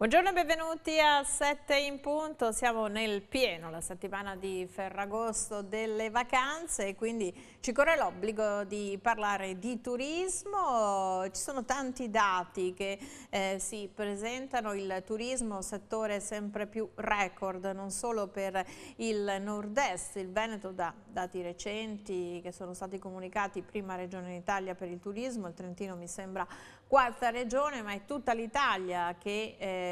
Buongiorno e benvenuti a 7 in punto, siamo nel pieno, la settimana di Ferragosto delle vacanze e quindi ci corre l'obbligo di parlare di turismo. Ci sono tanti dati che si presentano, il turismo settore sempre più record, non solo per il nord-est, il Veneto da dati recenti che sono stati comunicati, prima regione in Italia per il turismo, il Trentino mi sembra quarta regione, ma è tutta l'Italia che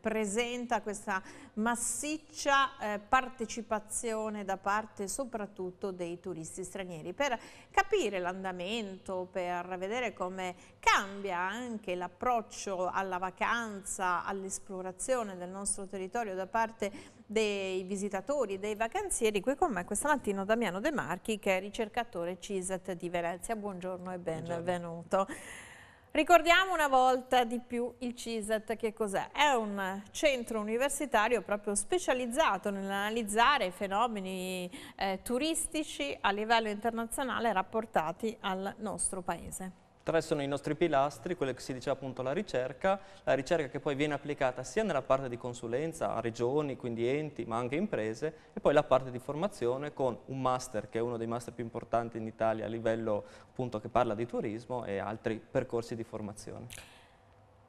presenta questa massiccia partecipazione da parte soprattutto dei turisti stranieri. Per capire l'andamento, per vedere come cambia anche l'approccio alla vacanza, all'esplorazione del nostro territorio da parte dei visitatori, dei vacanzieri, qui con me questa mattina Damiano De Marchi, che è ricercatore CISET di Venezia. Buongiorno e benvenuto. Ricordiamo una volta di più il CISET che cos'è? È un centro universitario proprio specializzato nell'analizzare fenomeni turistici a livello internazionale rapportati al nostro paese. Tre sono i nostri pilastri, quello che si diceva appunto la ricerca che poi viene applicata sia nella parte di consulenza a regioni, quindi enti, ma anche imprese, e poi la parte di formazione con un master che è uno dei master più importanti in Italia a livello appunto che parla di turismo e altri percorsi di formazione.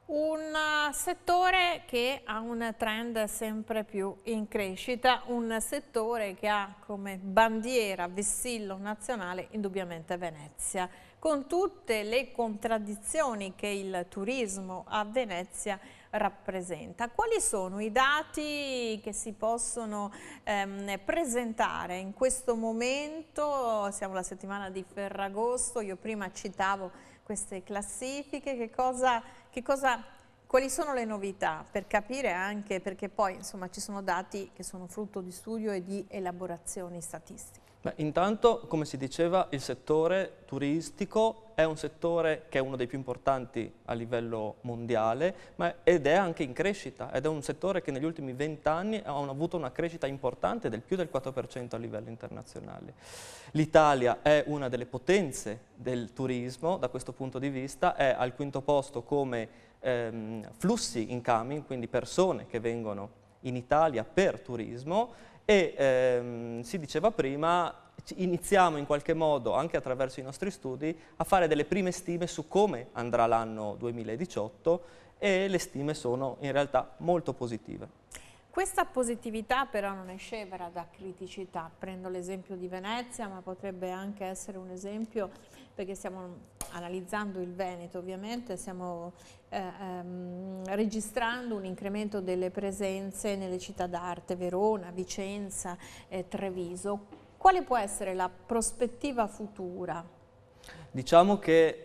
Un settore che ha un trend sempre più in crescita, un settore che ha come bandiera, vessillo nazionale indubbiamente Venezia, con tutte le contraddizioni che il turismo a Venezia rappresenta. Quali sono i dati che si possono presentare in questo momento? Siamo alla settimana di Ferragosto, io prima citavo queste classifiche, quali sono le novità per capire anche, perché poi insomma ci sono dati che sono frutto di studio e di elaborazioni statistiche. Beh, intanto, come si diceva, il settore turistico è un settore che è uno dei più importanti a livello mondiale ed è anche in crescita, ed è un settore che negli ultimi 20 anni ha avuto una crescita importante del più del 4% a livello internazionale. L'Italia è una delle potenze del turismo da questo punto di vista, è al quinto posto come flussi incoming, quindi persone che vengono in Italia per turismo, e si diceva prima, iniziamo in qualche modo, anche attraverso i nostri studi, a fare delle prime stime su come andrà l'anno 2018 e le stime sono in realtà molto positive. Questa positività però non è scevra da criticità. Prendo l'esempio di Venezia, ma potrebbe anche essere un esempio, perché stiamo analizzando il Veneto ovviamente, stiamo registrando un incremento delle presenze nelle città d'arte, Verona, Vicenza, Treviso. Quale può essere la prospettiva futura? Diciamo che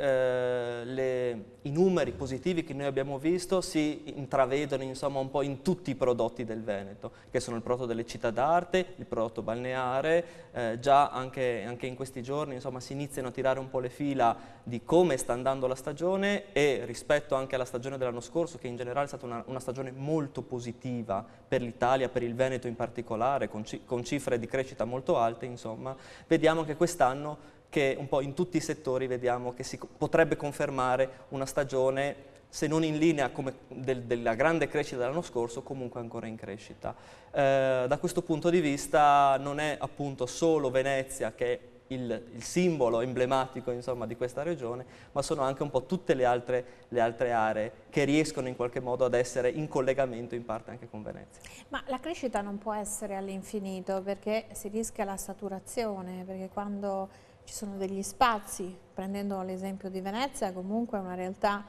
i numeri positivi che noi abbiamo visto si intravedono insomma un po' in tutti i prodotti del Veneto, che sono il prodotto delle città d'arte, il prodotto balneare, già anche in questi giorni insomma si iniziano a tirare un po' le fila di come sta andando la stagione, e rispetto anche alla stagione dell'anno scorso, che in generale è stata una stagione molto positiva per l'Italia, per il Veneto in particolare, con cifre di crescita molto alte, insomma, vediamo che quest'anno che un po' in tutti i settori vediamo che si potrebbe confermare una stagione, se non in linea come della grande crescita dell'anno scorso, comunque ancora in crescita. Da questo punto di vista non è appunto solo Venezia che è il simbolo emblematico insomma, di questa regione, ma sono anche un po' tutte le altre aree che riescono in qualche modo ad essere in collegamento in parte anche con Venezia. Ma la crescita non può essere all'infinito, perché si rischia la saturazione, perché quando ci sono degli spazi, prendendo l'esempio di Venezia, comunque è una realtà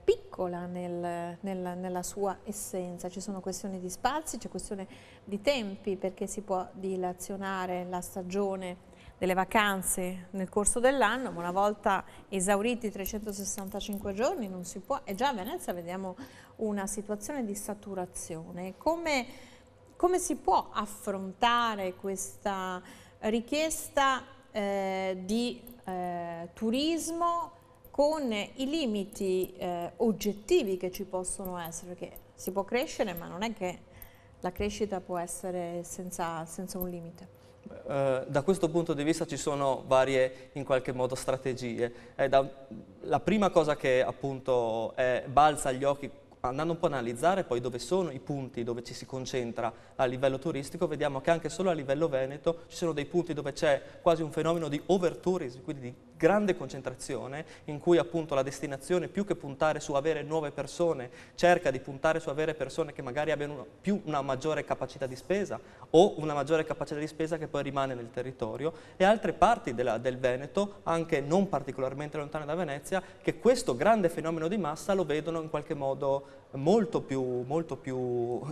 piccola nella sua essenza, ci sono questioni di spazi, c'è questione di tempi, perché si può dilazionare la stagione delle vacanze nel corso dell'anno, ma una volta esauriti i 365 giorni non si può, e già a Venezia vediamo una situazione di saturazione. Come si può affrontare questa richiesta di turismo con i limiti oggettivi che ci possono essere, perché si può crescere, ma non è che la crescita può essere senza un limite. Da questo punto di vista ci sono varie, in qualche modo, strategie. La prima cosa che appunto balza agli occhi andando un po' a analizzare poi dove sono i punti dove ci si concentra a livello turistico, vediamo che anche solo a livello veneto ci sono dei punti dove c'è quasi un fenomeno di overtourism, quindi di grande concentrazione, in cui appunto la destinazione, più che puntare su avere nuove persone, cerca di puntare su avere persone che magari abbiano una maggiore capacità di spesa o una maggiore capacità di spesa che poi rimane nel territorio, e altre parti del Veneto, anche non particolarmente lontane da Venezia, che questo grande fenomeno di massa lo vedono in qualche modo molto più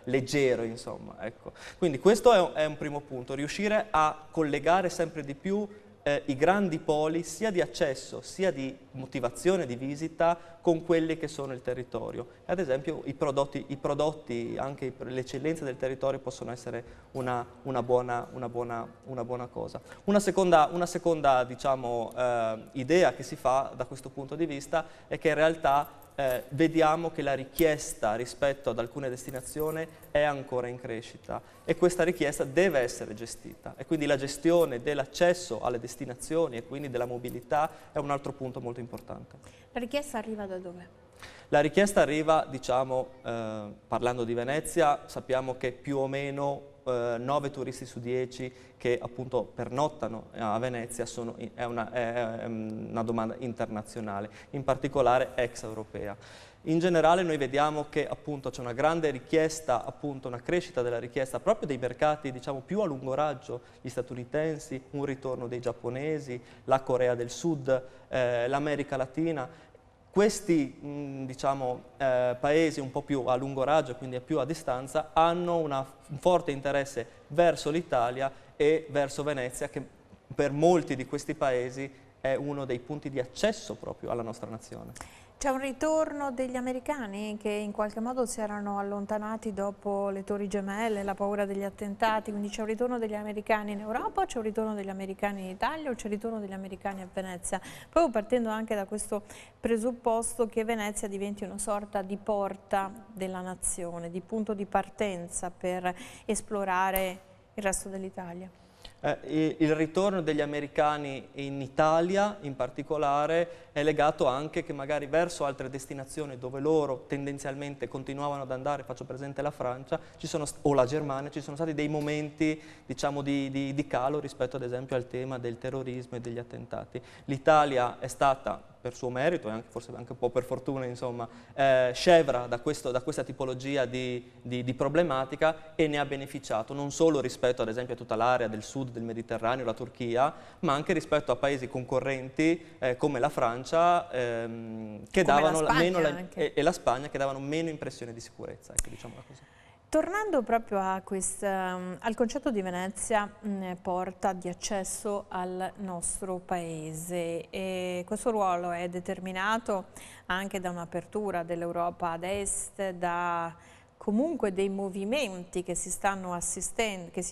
leggero, insomma. Ecco. Quindi questo è un primo punto, riuscire a collegare sempre di più i grandi poli sia di accesso sia di motivazione di visita con quelli che sono il territorio. Ad esempio i prodotti, anche le eccellenze del territorio possono essere una buona cosa. Una seconda diciamo, idea che si fa da questo punto di vista è che in realtà vediamo che la richiesta rispetto ad alcune destinazioni è ancora in crescita e questa richiesta deve essere gestita, e quindi la gestione dell'accesso alle destinazioni e quindi della mobilità è un altro punto molto importante. La richiesta arriva da dove? La richiesta arriva, diciamo, parlando di Venezia, sappiamo che più o meno 9 turisti su 10 che appunto pernottano a Venezia è una domanda internazionale, in particolare extraeuropea. In generale noi vediamo che appunto c'è una grande richiesta, appunto una crescita della richiesta proprio dei mercati, diciamo, più a lungo raggio, gli statunitensi, un ritorno dei giapponesi, la Corea del Sud, l'America Latina. Questi diciamo, paesi un po' più a lungo raggio, quindi più a distanza, hanno un forte interesse verso l'Italia e verso Venezia, che per molti di questi paesi è uno dei punti di accesso proprio alla nostra nazione. C'è un ritorno degli americani che in qualche modo si erano allontanati dopo le Torri Gemelle, la paura degli attentati, quindi c'è un ritorno degli americani in Europa, c'è un ritorno degli americani in Italia o c'è un ritorno degli americani a Venezia? Proprio partendo anche da questo presupposto che Venezia diventi una sorta di porta della nazione, di punto di partenza per esplorare il resto dell'Italia. Il ritorno degli americani in Italia in particolare è legato anche che magari verso altre destinazioni dove loro tendenzialmente continuavano ad andare, faccio presente la Francia o la Germania, ci sono stati dei momenti diciamo, di calo rispetto ad esempio al tema del terrorismo e degli attentati. L'Italia è stata, per suo merito e forse anche un po' per fortuna, insomma, scevra da questa tipologia di problematica e ne ha beneficiato, non solo rispetto ad esempio a tutta l'area del sud del Mediterraneo, la Turchia, ma anche rispetto a paesi concorrenti come la Francia che davano e la Spagna che davano meno impressione di sicurezza, ecco, diciamola così. Tornando proprio al concetto di Venezia, porta di accesso al nostro paese, e questo ruolo è determinato anche da un'apertura dell'Europa ad est, da comunque dei movimenti che si stanno assistendo, che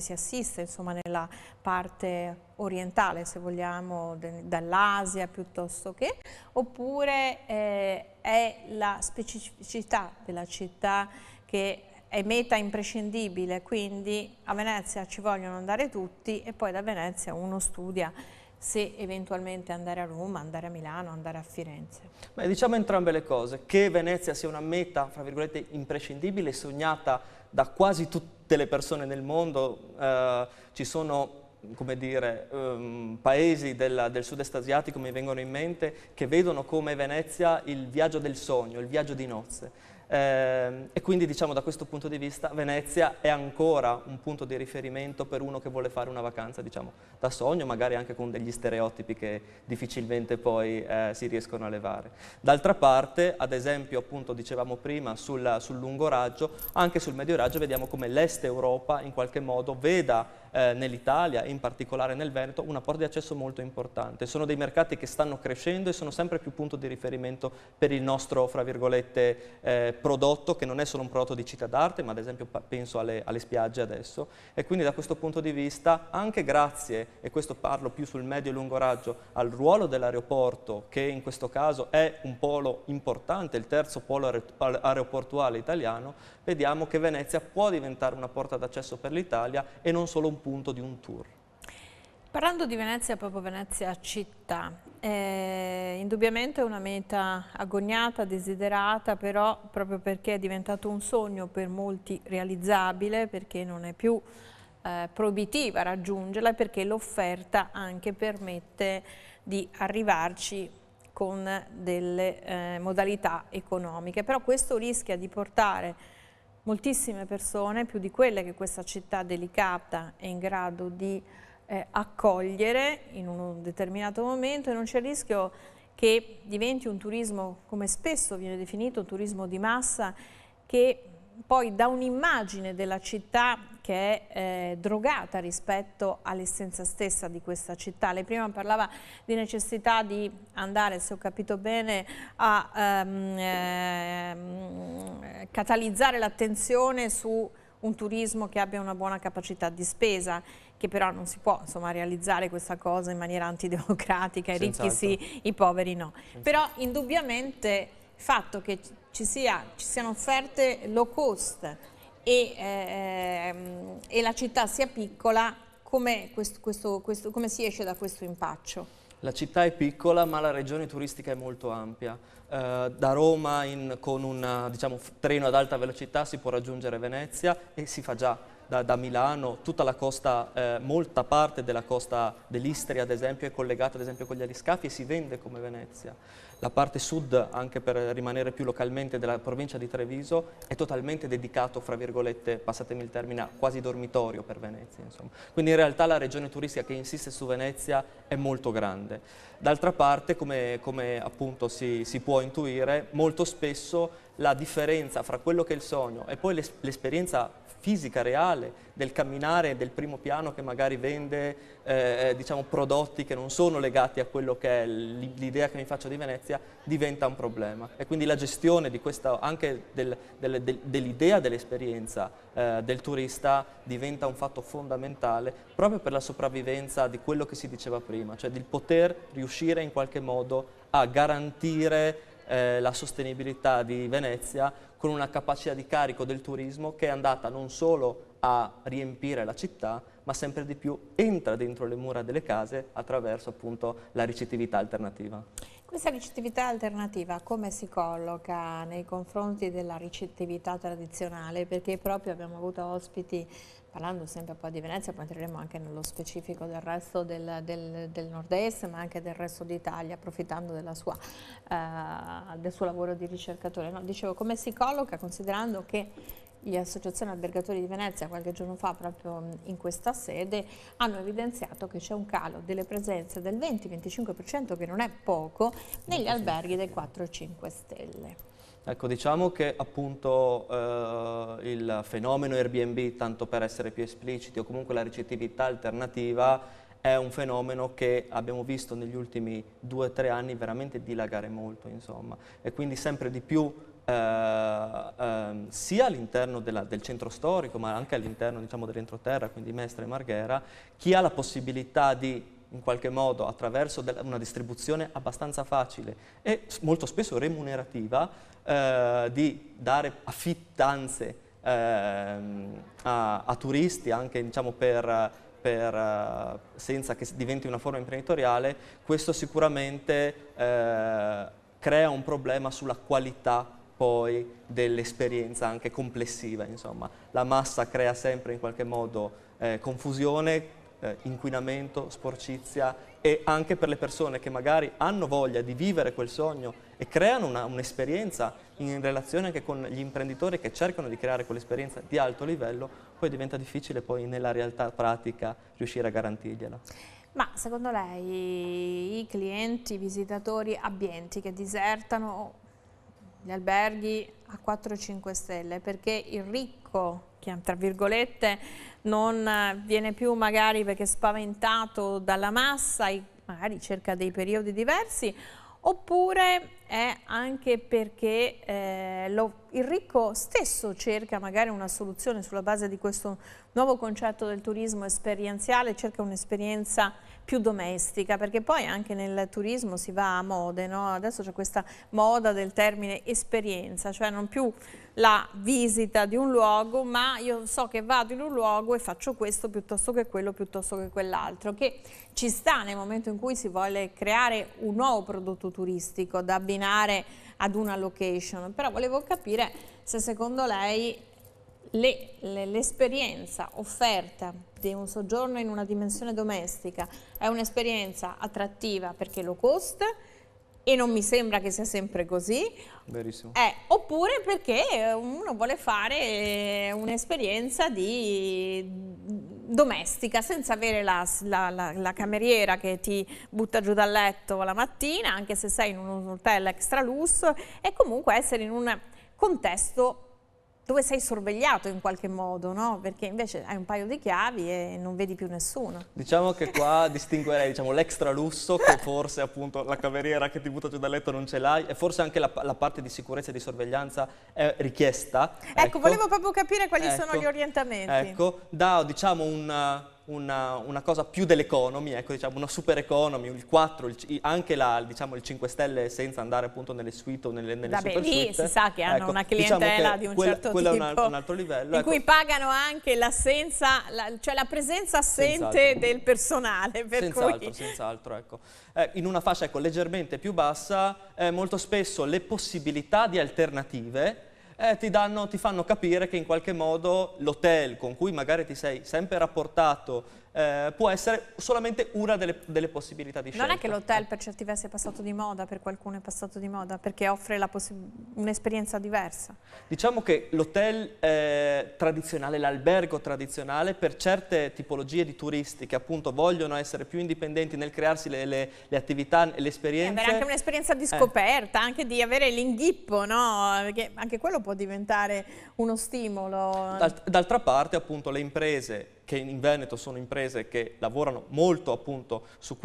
si assiste insomma nella parte orientale, se vogliamo, dall'Asia piuttosto che, oppure è la specificità della città che è meta imprescindibile, quindi a Venezia ci vogliono andare tutti e poi da Venezia uno studia se eventualmente andare a Roma, andare a Milano, andare a Firenze. Beh, diciamo entrambe le cose, che Venezia sia una meta, fra virgolette, imprescindibile, sognata da quasi tutte le persone nel mondo. Ci sono, come dire, paesi del sud-est asiatico mi vengono in mente che vedono come Venezia il viaggio del sogno, il viaggio di nozze. E quindi diciamo da questo punto di vista Venezia è ancora un punto di riferimento per uno che vuole fare una vacanza diciamo da sogno, magari anche con degli stereotipi che difficilmente poi si riescono a levare. D'altra parte, ad esempio, appunto dicevamo prima sul lungo raggio, anche sul medio raggio vediamo come l'Est Europa in qualche modo veda nell'Italia e in particolare nel Veneto una porta di accesso molto importante. Sono dei mercati che stanno crescendo e sono sempre più punto di riferimento per il nostro, fra virgolette, prodotto, che non è solo un prodotto di città d'arte, ma ad esempio penso alle spiagge adesso. E quindi da questo punto di vista, anche grazie, e questo parlo più sul medio e lungo raggio, al ruolo dell'aeroporto, che in questo caso è un polo importante, il terzo polo aeroportuale italiano, vediamo che Venezia può diventare una porta d'accesso per l'Italia e non solo un punto di un tour. Parlando di Venezia, proprio Venezia città, indubbiamente è una meta agognata, desiderata, però proprio perché è diventato un sogno per molti realizzabile, perché non è più proibitiva raggiungerla e perché l'offerta anche permette di arrivarci con delle modalità economiche. Però questo rischia di portare moltissime persone, più di quelle che questa città delicata è in grado di accogliere in un determinato momento, e non c'è il rischio che diventi un turismo, come spesso viene definito, un turismo di massa, che poi dà un'immagine della città che è drogata rispetto all'essenza stessa di questa città. Lei prima parlava di necessità di andare, se ho capito bene, a catalizzare l'attenzione su un turismo che abbia una buona capacità di spesa, che però non si può insomma realizzare questa cosa in maniera antidemocratica, i ricchi sì, i poveri no. Però indubbiamente il fatto che ci siano offerte low cost e la città sia piccola, come si esce da questo impaccio? La città è piccola, ma la regione turistica è molto ampia. Da Roma con un treno ad alta velocità si può raggiungere Venezia, e si fa già. Da Milano, tutta la costa, molta parte della costa dell'Istria ad esempio è collegata ad esempio con gli aliscafi e si vende come Venezia. La parte sud, anche per rimanere più localmente, della provincia di Treviso è totalmente dedicato, fra virgolette, passatemi il termine, a quasi dormitorio per Venezia, insomma. Quindi in realtà la regione turistica che insiste su Venezia è molto grande. D'altra parte, come appunto si può intuire, molto spesso la differenza fra quello che è il sogno e poi l'esperienza fisica reale del camminare del primo piano, che magari vende prodotti che non sono legati a quello che è l'idea che mi faccio di Venezia, diventa un problema. E quindi la gestione di questa, anche dell'idea dell'esperienza del turista, diventa un fatto fondamentale proprio per la sopravvivenza di quello che si diceva prima, cioè di poter riuscire in qualche modo a garantire la sostenibilità di Venezia con una capacità di carico del turismo che è andata non solo a riempire la città, ma sempre di più entra dentro le mura delle case attraverso appunto la ricettività alternativa. Questa ricettività alternativa come si colloca nei confronti della ricettività tradizionale? Perché proprio abbiamo avuto ospiti, parlando sempre poi di Venezia, poi entreremo anche nello specifico del resto del nord-est, ma anche del resto d'Italia, approfittando del suo lavoro di ricercatore. No, dicevo, come si colloca considerando che le associazioni albergatori di Venezia qualche giorno fa, proprio in questa sede, hanno evidenziato che c'è un calo delle presenze del 20-25%, che non è poco, negli alberghi dei 4-5 stelle. Ecco, diciamo che appunto il fenomeno Airbnb, tanto per essere più espliciti, o comunque la ricettività alternativa, è un fenomeno che abbiamo visto negli ultimi 2 o 3 anni veramente dilagare molto, insomma, e quindi sempre di più sia all'interno del centro storico, ma anche all'interno, diciamo, dell'entroterra, quindi Mestre e Marghera, chi ha la possibilità di, in qualche modo, attraverso una distribuzione abbastanza facile e molto spesso remunerativa, di dare affittanze a turisti, anche, diciamo, senza che diventi una forma imprenditoriale, questo sicuramente crea un problema sulla qualità poi dell'esperienza anche complessiva, insomma. La massa crea sempre in qualche modo confusione, inquinamento, sporcizia, e anche per le persone che magari hanno voglia di vivere quel sogno e creano un'esperienza in relazione anche con gli imprenditori che cercano di creare quell'esperienza di alto livello, poi diventa difficile poi nella realtà pratica riuscire a garantirgliela. Ma secondo lei i clienti, i visitatori abbienti che disertano gli alberghi a 4-5 stelle perché il ricco, che tra virgolette non viene più magari perché spaventato dalla massa, magari cerca dei periodi diversi, oppure è anche perché il ricco stesso cerca magari una soluzione sulla base di questo nuovo concetto del turismo esperienziale, cerca un'esperienza più domestica, perché poi anche nel turismo si va a mode, no? Adesso c'è questa moda del termine esperienza, cioè non più la visita di un luogo, ma io so che vado in un luogo e faccio questo piuttosto che quello, piuttosto che quell'altro, che ci sta nel momento in cui si vuole creare un nuovo prodotto turistico da abbinare ad una location. Però volevo capire se secondo lei l'esperienza offerta di un soggiorno in una dimensione domestica è un'esperienza attrattiva perché low cost, e non mi sembra che sia sempre così. Verissimo. Oppure perché uno vuole fare un'esperienza domestica senza avere la cameriera che ti butta giù dal letto la mattina, anche se sei in un hotel extra lusso, e comunque essere in un contesto dove sei sorvegliato in qualche modo, no? Perché invece hai un paio di chiavi e non vedi più nessuno. Diciamo che qua distinguerei, diciamo, l'extra lusso, che forse appunto la cameriera che ti butta giù dal letto non ce l'hai, e forse anche la parte di sicurezza e di sorveglianza è richiesta. Ecco, volevo proprio capire quali sono gli orientamenti. Ecco, da diciamo una cosa più dell'economy, ecco, diciamo una super economy, il 4, anche diciamo il 5 stelle senza andare appunto nelle suite o nelle super lì suite. Si sa che hanno ecco, una clientela diciamo di un certo tipo, è un altro livello, in cui pagano anche l'assenza, cioè la presenza assente del personale. Senz'altro, ecco. In una fascia, ecco, leggermente più bassa, molto spesso le possibilità di alternative ti fanno capire che in qualche modo l'hotel con cui magari ti sei sempre rapportato può essere solamente una delle possibilità di scelta. Non è che l'hotel per certi versi è passato di moda, per qualcuno è passato di moda, perché offre un'esperienza diversa. Diciamo che l'hotel tradizionale, l'albergo tradizionale, per certe tipologie di turisti che appunto vogliono essere più indipendenti nel crearsi le attività e le esperienze. Avere anche un'esperienza di scoperta, anche di avere l'inghippo, no? Perché anche quello può diventare uno stimolo. D'altra parte appunto le imprese che in Veneto sono imprese che lavorano molto appunto sul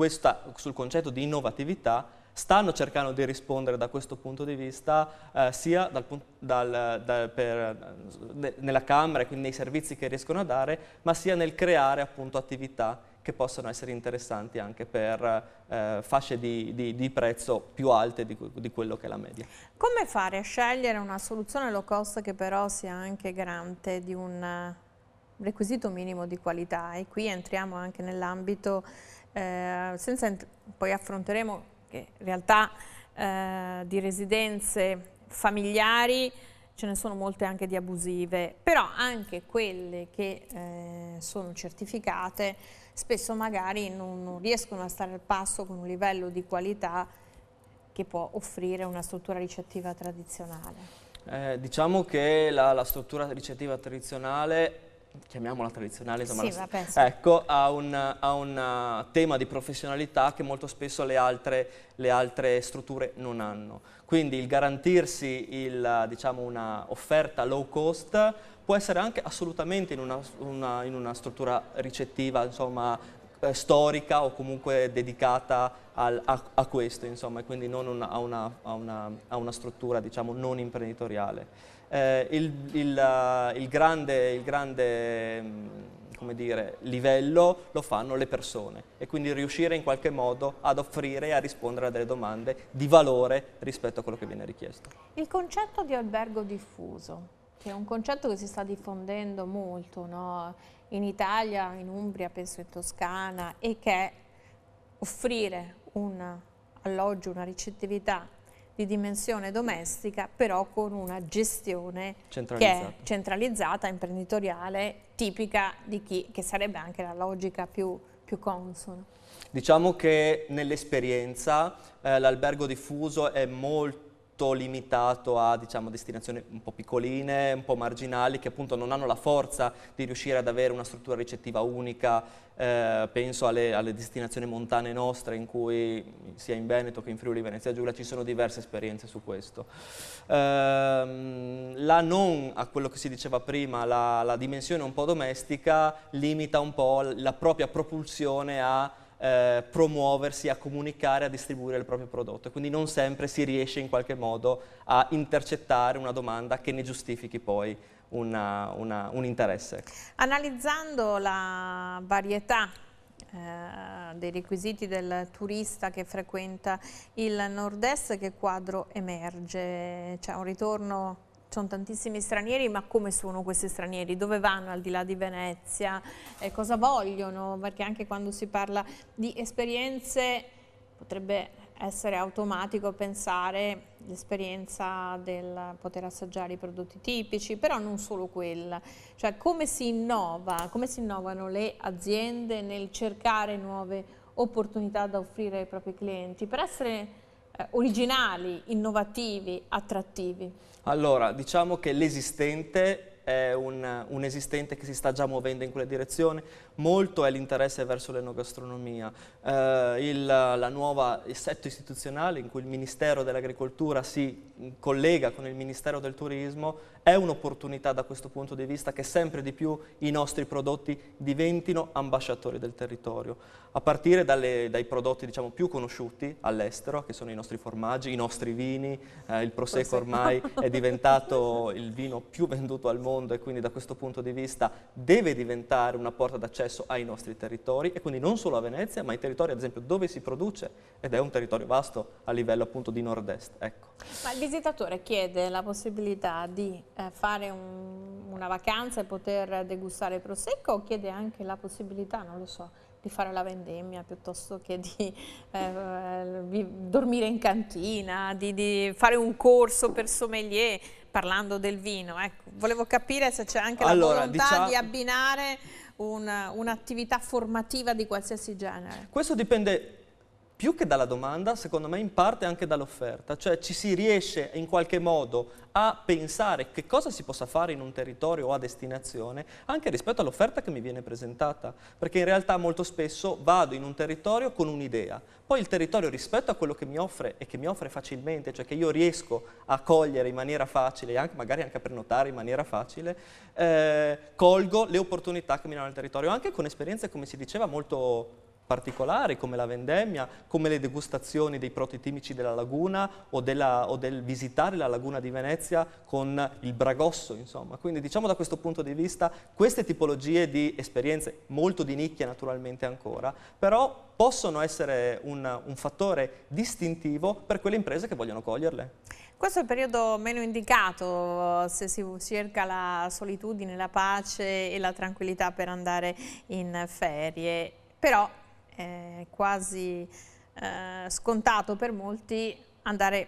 concetto di innovatività, stanno cercando di rispondere da questo punto di vista sia nella Camera, quindi nei servizi che riescono a dare, ma sia nel creare appunto attività che possono essere interessanti anche per fasce di prezzo più alte di quello che è la media. Come fare a scegliere una soluzione low cost che però sia anche garante di un requisito minimo di qualità? E qui entriamo anche nell'ambito, poi affronteremo che in realtà di residenze familiari ce ne sono molte anche di abusive, però anche quelle che sono certificate spesso magari non riescono a stare al passo con un livello di qualità che può offrire una struttura ricettiva tradizionale. Diciamo che la struttura ricettiva tradizionale, chiamiamola tradizionale, insomma, sì, ecco, ha un tema di professionalità che molto spesso le altre strutture non hanno. Quindi il garantirsi diciamo, una offerta low cost può essere anche assolutamente in una struttura ricettiva, insomma, storica o comunque dedicata a questo, insomma, e quindi non a una struttura, diciamo, non imprenditoriale. Il grande come dire, livello lo fanno le persone, e quindi riuscire in qualche modo ad offrire e a rispondere a delle domande di valore rispetto a quello che viene richiesto. Il concetto di albergo diffuso, che è un concetto che si sta diffondendo molto, no? In Italia, in Umbria, penso in Toscana, e che è offrire un alloggio, una ricettività di dimensione domestica, però con una gestione che è centralizzata, imprenditoriale, tipica di che sarebbe anche la logica più consona. Diciamo che nell'esperienza l'albergo diffuso è molto limitato a, diciamo, destinazioni un po' piccoline, un po' marginali, che appunto non hanno la forza di riuscire ad avere una struttura ricettiva unica. Penso alle destinazioni montane nostre, in cui sia in Veneto che in Friuli Venezia Giulia ci sono diverse esperienze su questo. A quello che si diceva prima, la dimensione un po' domestica limita un po' la propria propulsione a promuoversi, a comunicare, a distribuire il proprio prodotto. Quindi non sempre si riesce in qualche modo a intercettare una domanda che ne giustifichi poi un interesse. Analizzando la varietà dei requisiti del turista che frequenta il nord-est, che quadro emerge? C'è un ritorno, sono tantissimi stranieri, ma come sono questi stranieri? Dove vanno al di là di Venezia? Cosa vogliono? Perché anche quando si parla di esperienze potrebbe essere automatico pensare l'esperienza del poter assaggiare i prodotti tipici, però non solo quella. Cioè come si innova, come si innovano le aziende nel cercare nuove opportunità da offrire ai propri clienti per essere originali, innovativi, attrattivi? Allora, diciamo che l'esistente è un esistente che si sta già muovendo in quella direzione, molto è l'interesse verso l'enogastronomia. Il nuovo assetto istituzionale in cui il Ministero dell'Agricoltura si collega con il Ministero del Turismo è un'opportunità da questo punto di vista che sempre di più i nostri prodotti diventino ambasciatori del territorio, a partire dai prodotti diciamo più conosciuti all'estero, che sono i nostri formaggi, i nostri vini, il Prosecco ormai è diventato il vino più venduto al mondo e quindi da questo punto di vista deve diventare una porta d'accesso ai nostri territori e quindi non solo a Venezia ma ai territori ad esempio dove si produce ed è un territorio vasto a livello appunto di nord-est. Ecco. Ma il visitatore chiede la possibilità di fare una vacanza e poter degustare il Prosecco o chiede anche la possibilità, non lo so, di fare la vendemmia piuttosto che di dormire in cantina, di fare un corso per sommelier parlando del vino? Ecco, volevo capire se c'è anche la volontà di abbinare un'attività formativa di qualsiasi genere. Questo dipende più che dalla domanda, secondo me in parte anche dall'offerta, cioè ci si riesce in qualche modo a pensare che cosa si possa fare in un territorio o a destinazione anche rispetto all'offerta che mi viene presentata, perché in realtà molto spesso vado in un territorio con un'idea, poi il territorio rispetto a quello che mi offre e che mi offre facilmente, cioè che io riesco a cogliere in maniera facile e magari anche a prenotare in maniera facile, colgo le opportunità che mi danno il territorio, anche con esperienze come si diceva molto particolari come la vendemmia, come le degustazioni dei prodotti tipici della laguna o del visitare la laguna di Venezia con il Bragosso, insomma. Quindi diciamo da questo punto di vista queste tipologie di esperienze, molto di nicchia naturalmente ancora, però possono essere un fattore distintivo per quelle imprese che vogliono coglierle. Questo è il periodo meno indicato se si cerca la solitudine, la pace e la tranquillità per andare in ferie, però è quasi scontato per molti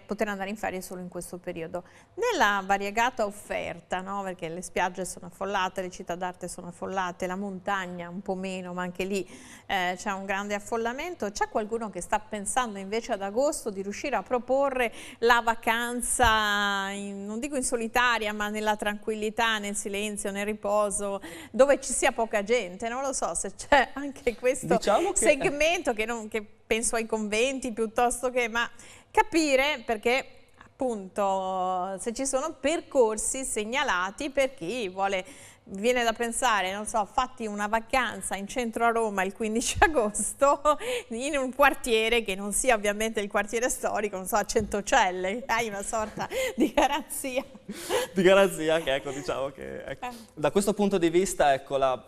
poter andare in ferie solo in questo periodo. Nella variegata offerta, no? Perché le spiagge sono affollate, le città d'arte sono affollate, la montagna un po' meno, ma anche lì c'è un grande affollamento. C'è qualcuno che sta pensando invece ad agosto di riuscire a proporre la vacanza, non dico in solitaria, ma nella tranquillità, nel silenzio, nel riposo, dove ci sia poca gente? Non lo so se c'è anche questo segmento che penso ai conventi piuttosto che... ma capire perché appunto se ci sono percorsi segnalati per chi vuole, viene da pensare, non so, fatti una vacanza in centro a Roma il 15 agosto in un quartiere che non sia ovviamente il quartiere storico, non so, a Centocelle, hai una sorta di garanzia. Di garanzia che ecco, diciamo che ecco, da questo punto di vista ecco la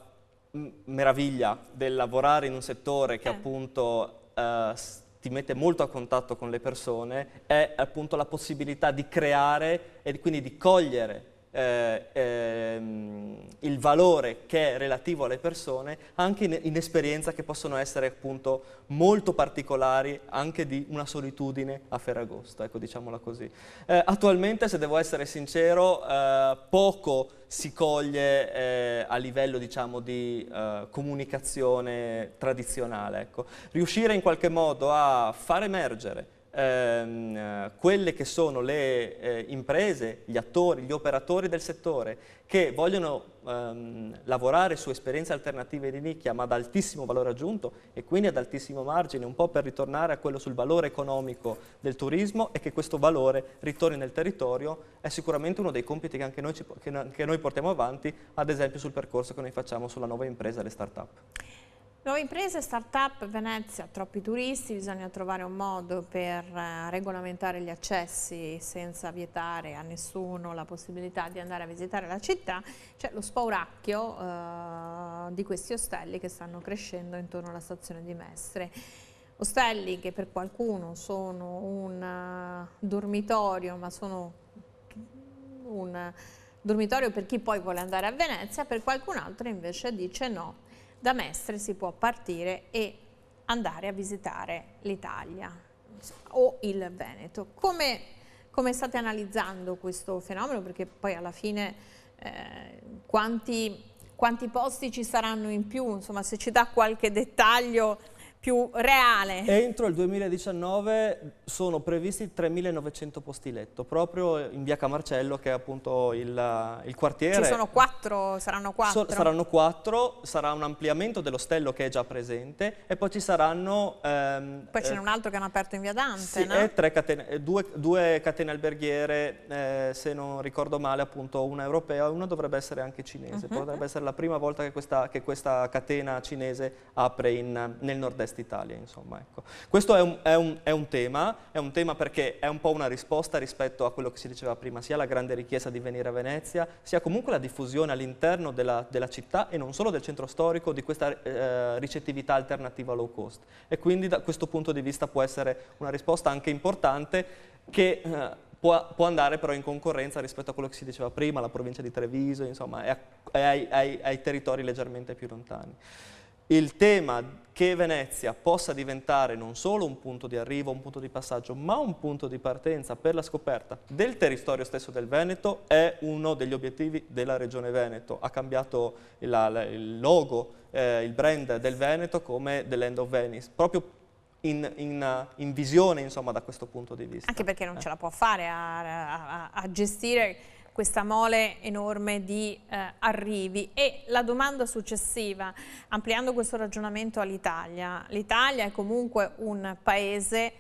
meraviglia del lavorare in un settore che appunto ti mette molto a contatto con le persone è appunto la possibilità di creare e quindi di cogliere il valore che è relativo alle persone anche in esperienze che possono essere appunto molto particolari, anche di una solitudine a Ferragosto, ecco, diciamola così. Attualmente, se devo essere sincero, poco si coglie a livello diciamo di comunicazione tradizionale, ecco. Riuscire in qualche modo a far emergere quelle che sono le imprese, gli attori, gli operatori del settore che vogliono lavorare su esperienze alternative di nicchia ma ad altissimo valore aggiunto e quindi ad altissimo margine, un po' per ritornare a quello sul valore economico del turismo e che questo valore ritorni nel territorio, è sicuramente uno dei compiti che anche noi portiamo avanti, ad esempio sul percorso che noi facciamo sulla nuova impresa, le start-up. Nuove imprese, start-up, Venezia, troppi turisti, bisogna trovare un modo per regolamentare gli accessi senza vietare a nessuno la possibilità di andare a visitare la città. C'è lo spauracchio di questi ostelli che stanno crescendo intorno alla stazione di Mestre. Ostelli che per qualcuno sono un dormitorio, ma sono un dormitorio per chi poi vuole andare a Venezia, per qualcun altro invece dice no. Da Mestre si può partire e andare a visitare l'Italia o il Veneto. Come state analizzando questo fenomeno? Perché poi alla fine quanti posti ci saranno in più? Insomma, se ci dà qualche dettaglio più reale. Entro il 2019 sono previsti 3.900 posti letto, proprio in via Camarcello, che è appunto il quartiere. Ci sono 4, saranno 4? Saranno 4, sarà un ampliamento dell'ostello che è già presente e poi ci saranno... poi ce n'è un altro che hanno aperto in via Dante, sì, no? E due catene alberghiere, se non ricordo male, appunto una europea e una dovrebbe essere anche cinese. Potrebbe essere la prima volta che questa catena cinese apre nel nord-est Italia, insomma, ecco. Questo è un tema perché è un po' una risposta rispetto a quello che si diceva prima, sia la grande richiesta di venire a Venezia, sia comunque la diffusione all'interno della città e non solo del centro storico di questa ricettività alternativa low cost. E quindi da questo punto di vista può essere una risposta anche importante che può andare però in concorrenza rispetto a quello che si diceva prima, la provincia di Treviso, insomma, e ai territori leggermente più lontani. Il tema che Venezia possa diventare non solo un punto di arrivo, un punto di passaggio, ma un punto di partenza per la scoperta del territorio stesso del Veneto è uno degli obiettivi della Regione Veneto. Ha cambiato il logo, il brand del Veneto come The Land of Venice, proprio in visione, insomma, da questo punto di vista. Anche perché non ce la può fare a gestire questa mole enorme di arrivi. E la domanda successiva, ampliando questo ragionamento all'Italia, l'Italia è comunque un paese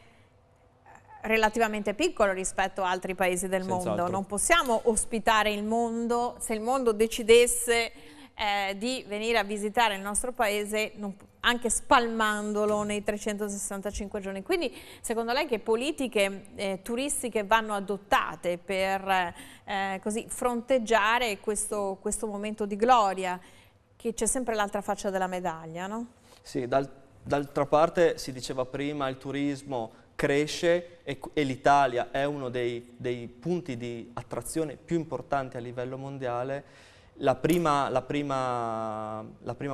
relativamente piccolo rispetto a altri paesi del mondo, non possiamo ospitare il mondo. Se il mondo decidesse di venire a visitare il nostro paese, anche spalmandolo nei 365 giorni. Quindi secondo lei che politiche turistiche vanno adottate per così fronteggiare questo momento di gloria, che c'è sempre l'altra faccia della medaglia, no? Sì, d'altra parte si diceva prima, il turismo cresce e l'Italia è uno dei punti di attrazione più importanti a livello mondiale. La prima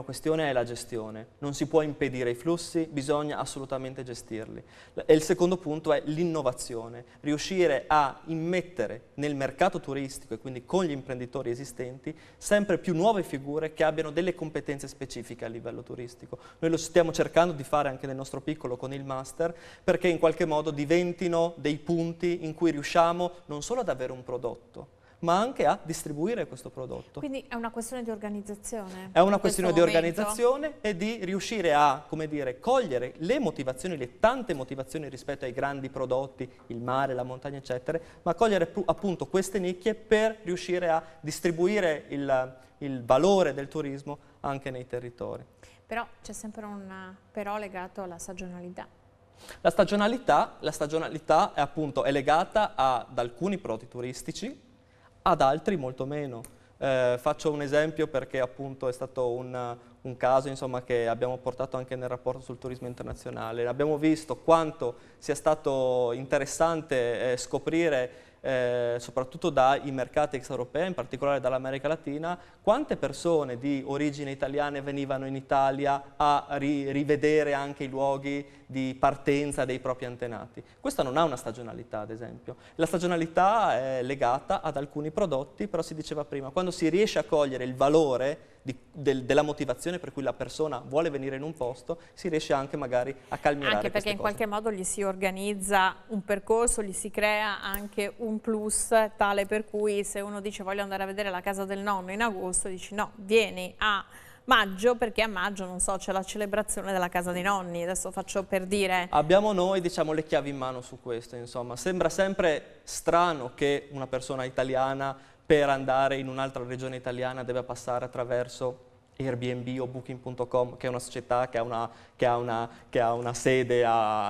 questione è la gestione. Non si può impedire i flussi, bisogna assolutamente gestirli. E il secondo punto è l'innovazione, riuscire a immettere nel mercato turistico e quindi con gli imprenditori esistenti sempre più nuove figure che abbiano delle competenze specifiche a livello turistico. Noi lo stiamo cercando di fare anche nel nostro piccolo con il Master, perché in qualche modo diventino dei punti in cui riusciamo non solo ad avere un prodotto, ma anche a distribuire questo prodotto. Quindi è una questione di organizzazione? È una questione di organizzazione e di riuscire a, come dire, cogliere le motivazioni, le tante motivazioni rispetto ai grandi prodotti, il mare, la montagna, eccetera, ma cogliere appunto queste nicchie per riuscire a distribuire il valore del turismo anche nei territori. Però c'è sempre un però legato alla stagionalità. La stagionalità è appunto legata ad alcuni prodotti turistici, ad altri molto meno. Faccio un esempio perché appunto è stato un caso, insomma, che abbiamo portato anche nel rapporto sul turismo internazionale. Abbiamo visto quanto sia stato interessante scoprire, soprattutto dai mercati extraeuropei, in particolare dall'America Latina, quante persone di origine italiane venivano in Italia a rivedere anche i luoghi di partenza dei propri antenati. Questa non ha una stagionalità, ad esempio. La stagionalità è legata ad alcuni prodotti, però si diceva prima, quando si riesce a cogliere il valore della motivazione per cui la persona vuole venire in un posto, si riesce anche magari a calmierare anche perché in qualche modo gli si organizza un percorso, gli si crea anche un plus tale per cui se uno dice voglio andare a vedere la casa del nonno in agosto, dici no, vieni a maggio, perché a maggio, non so, c'è la celebrazione della casa dei nonni, adesso faccio per dire. Abbiamo noi, diciamo, le chiavi in mano su questo, insomma. Sembra sempre strano che una persona italiana per andare in un'altra regione italiana deve passare attraverso Airbnb o Booking.com, che è una società che ha una sede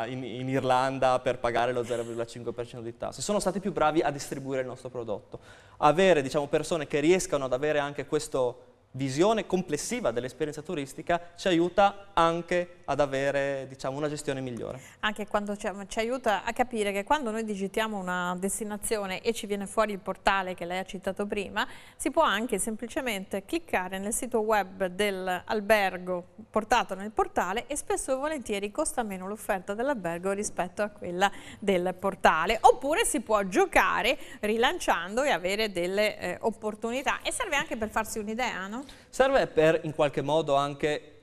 in Irlanda per pagare lo 0,5% di tasse. Sono stati più bravi a distribuire il nostro prodotto. Avere, diciamo, persone che riescano ad avere anche questa visione complessiva dell'esperienza turistica ci aiuta anche ad avere, diciamo, una gestione migliore. Anche quando ci aiuta a capire che quando noi digitiamo una destinazione e ci viene fuori il portale che lei ha citato prima, si può anche semplicemente cliccare nel sito web dell'albergo portato nel portale e spesso e volentieri costa meno l'offerta dell'albergo rispetto a quella del portale. Oppure si può giocare rilanciando e avere delle opportunità, e serve anche per farsi un'idea, no? Serve per in qualche modo anche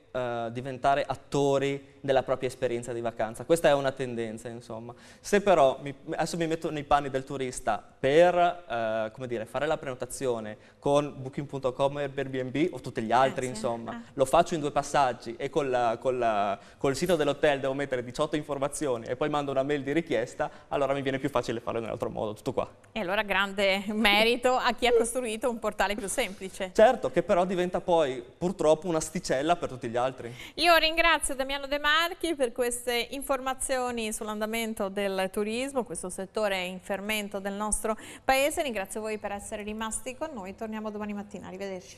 diventare attori della propria esperienza di vacanza. Questa è una tendenza, insomma. Se però, adesso mi metto nei panni del turista, per come dire, fare la prenotazione con Booking.com e Airbnb o tutti gli altri, sì. insomma, lo faccio in 2 passaggi e col sito dell'hotel devo mettere 18 informazioni e poi mando una mail di richiesta, allora mi viene più facile farlo in un altro modo, tutto qua. E allora grande merito a chi ha costruito un portale più semplice. Certo, che però diventa poi purtroppo un'asticella per tutti gli altri. Io ringrazio Damiano De Marchi per queste informazioni sull'andamento del turismo, questo settore in fermento del nostro paese. Ringrazio voi per essere rimasti con noi, torniamo domani mattina, arrivederci.